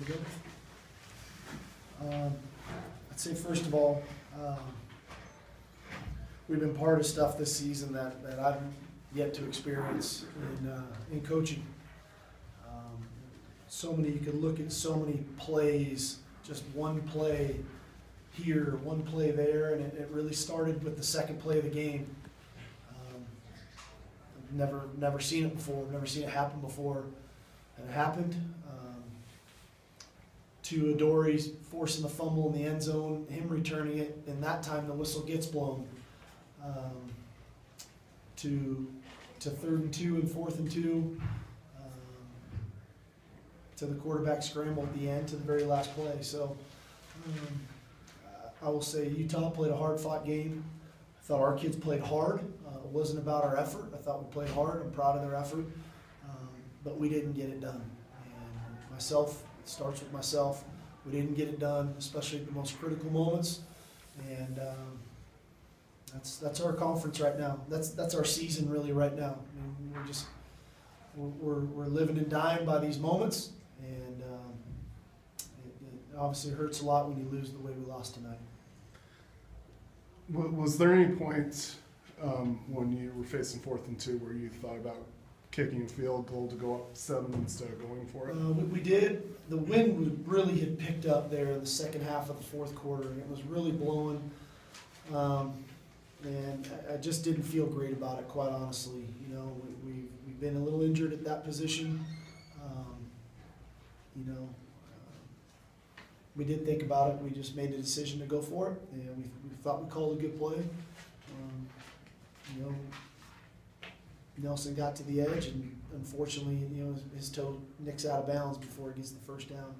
to go. I'd say first of all, we've been part of stuff this season that I've yet to experience in coaching. So many, you can look at so many plays, just one play here, one play there, and it really started with the second play of the game. Never seen it before, never seen it happen before, and it happened. To Adori's forcing the fumble in the end zone, him returning it, and that time the whistle gets blown. To 3rd and 2 and 4th and 2, to the quarterback scramble at the end, to the very last play. So I will say Utah played a hard-fought game. I thought our kids played hard. It wasn't about our effort. I thought we played hard. I'm proud of their effort, but we didn't get it done. And myself, it starts with myself. We didn't get it done, especially at the most critical moments. And that's our conference right now. That's our season really right now. I mean, we're living and dying by these moments, and it obviously hurts a lot when you lose the way we lost tonight. Was there any point when you were facing 4th and 2 where you thought about kicking a field goal to go up 7 instead of going for it? We did. The wind really had picked up there in the second half of the fourth quarter, and it was really blowing. And I just didn't feel great about it, quite honestly. You know, we've been a little injured at that position. We did think about it. We just made the decision to go for it, and we thought we called a good play. Nelson got to the edge, and unfortunately, his toe nicks out of bounds before he gets the first down.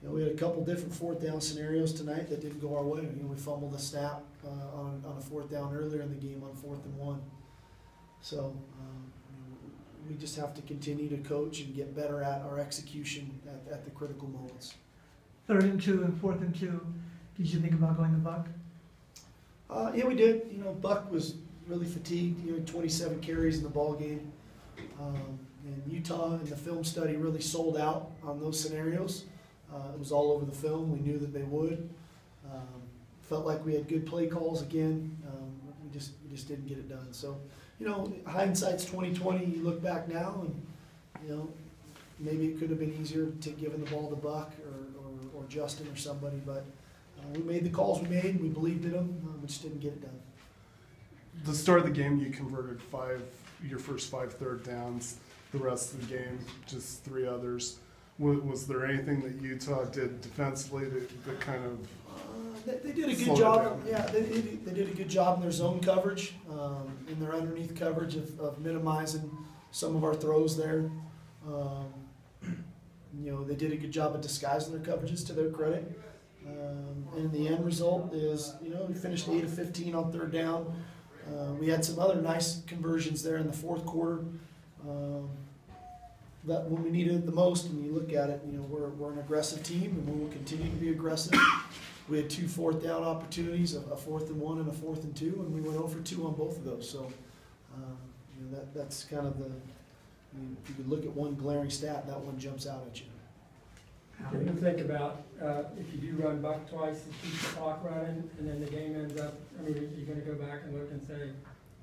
We had a couple different 4th down scenarios tonight that didn't go our way. We fumbled a snap on a 4th down earlier in the game on 4th and 1. So we just have to continue to coach and get better at our execution at the critical moments. 3rd and 2 and 4th and 2. Did you think about going to Buck? Yeah, we did. Buck was really fatigued. He had 27 carries in the ball game. And Utah and the film study really sold out on those scenarios. It was all over the film. We knew that they would. Felt like we had good play calls again. We just didn't get it done. So, hindsight's 20/20. You look back now, and maybe it could have been easier to give the ball to Buck or Justin or somebody. But we made the calls we made. We believed in them. We just didn't get it done. The start of the game, you converted your first 5 third downs. The rest of the game, just 3 others. Was there anything that Utah did defensively that kind of they did a good job. Yeah, they did a good job in their zone coverage, in their underneath coverage of minimizing some of our throws there. They did a good job of disguising their coverages, to their credit. And the end result is, we finished 8 of 15 on 3rd down. We had some other nice conversions there in the 4th quarter. That when we needed it the most, and you look at it, we're an aggressive team, and we will continue to be aggressive. We had 2 4th down opportunities, a 4th and 1 and a 4th and 2, and we went 0 for 2 on both of those. So, that's kind of if you could look at one glaring stat, that one jumps out at you. How do you think about if you do run Buck twice and keep the clock running, and then the game ends up? I mean, are you going to go back and look and say,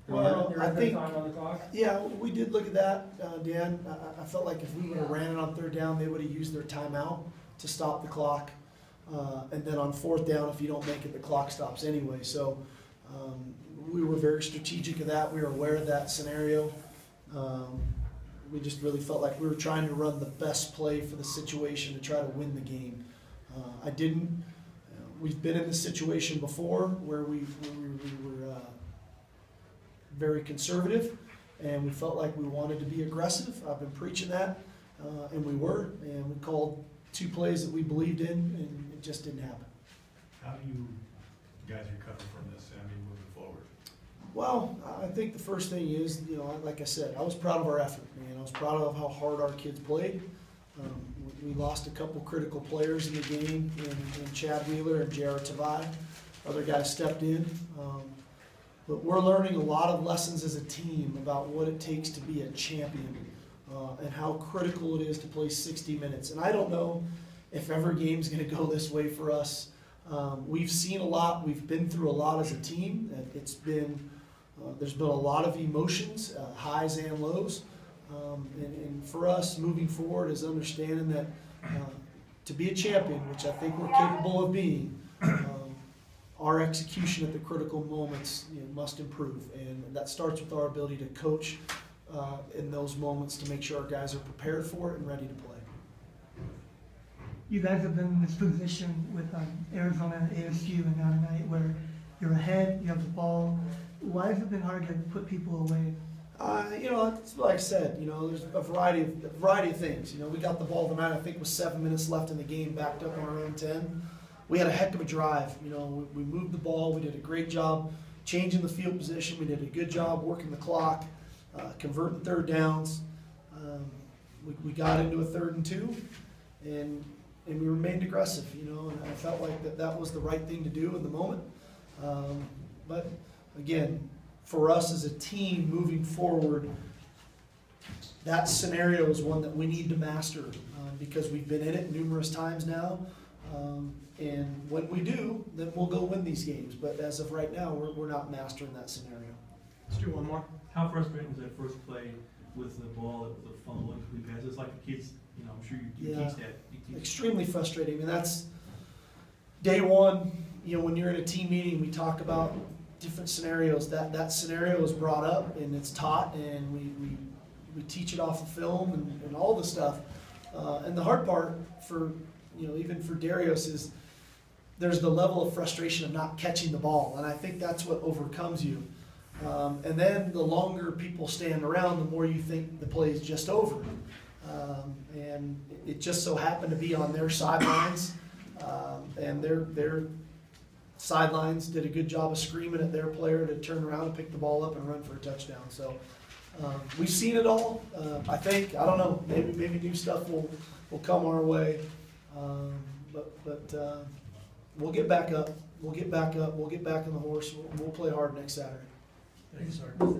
well, I think, time on the clock? Yeah, we did look at that, Dan. I felt like if we would have ran it on 3rd down, they would have used their timeout to stop the clock. And then on 4th down, if you don't make it, the clock stops anyway. So we were very strategic of that. We were aware of that scenario. We just really felt like we were trying to run the best play for the situation to try to win the game. I didn't. We've been in this situation before where we were very conservative, and we felt like we wanted to be aggressive. I've been preaching that, and we were, and we called 2 plays that we believed in, and it just didn't happen. How do you guys recover from this, moving forward? Well, I think the first thing is, like I said, I was proud of our effort, man. I was proud of how hard our kids played. We lost a couple critical players in the game, in Chad Wheeler and J.R. Tavai. Other guys stepped in. But we're learning a lot of lessons as a team about what it takes to be a champion. and how critical it is to play 60 minutes. And I don't know if every game's going to go this way for us. We've seen a lot. We've been through a lot as a team. And it's been there's been a lot of emotions, highs and lows. And for us, moving forward, is understanding that to be a champion, which I think we're capable of being, our execution at the critical moments must improve. And that starts with our ability to coach in those moments to make sure our guys are prepared for it and ready to play. You guys have been in this position with Arizona, ASU, and now tonight where you're ahead, you have the ball. Why has it been hard to put people away? It's like I said, there's a variety of things. We got the ball tonight, I think with 7 minutes left in the game, backed up on our own 10. We had a heck of a drive. We moved the ball. We did a great job changing the field position. We did a good job working the clock, converting third downs. We got into a 3rd and 2, and we remained aggressive, and I felt like that was the right thing to do in the moment. But again, for us as a team moving forward, that scenario is one that we need to master because we've been in it numerous times now. And when we do, then we'll go win these games. But as of right now, we're not mastering that scenario. Let's do one more. How frustrating was that first play with the ball that was a fumble and complete pass? It's like the kids, I'm sure you teach that. Extremely frustrating. I mean, that's day one. When you're in a team meeting, we talk about different scenarios. That scenario is brought up and it's taught, and we teach it off the film and all the stuff. And the hard part for even for Darius is there's the level of frustration of not catching the ball, and I think that's what overcomes you. And then the longer people stand around, the more you think the play is just over. And it just so happened to be on their sidelines, and their sidelines did a good job of screaming at their player to turn around and pick the ball up and run for a touchdown. So we've seen it all. I don't know, maybe new stuff will come our way. But we'll get back up. We'll get back up. We'll get back on the horse. We'll play hard next Saturday. Thanks, sir.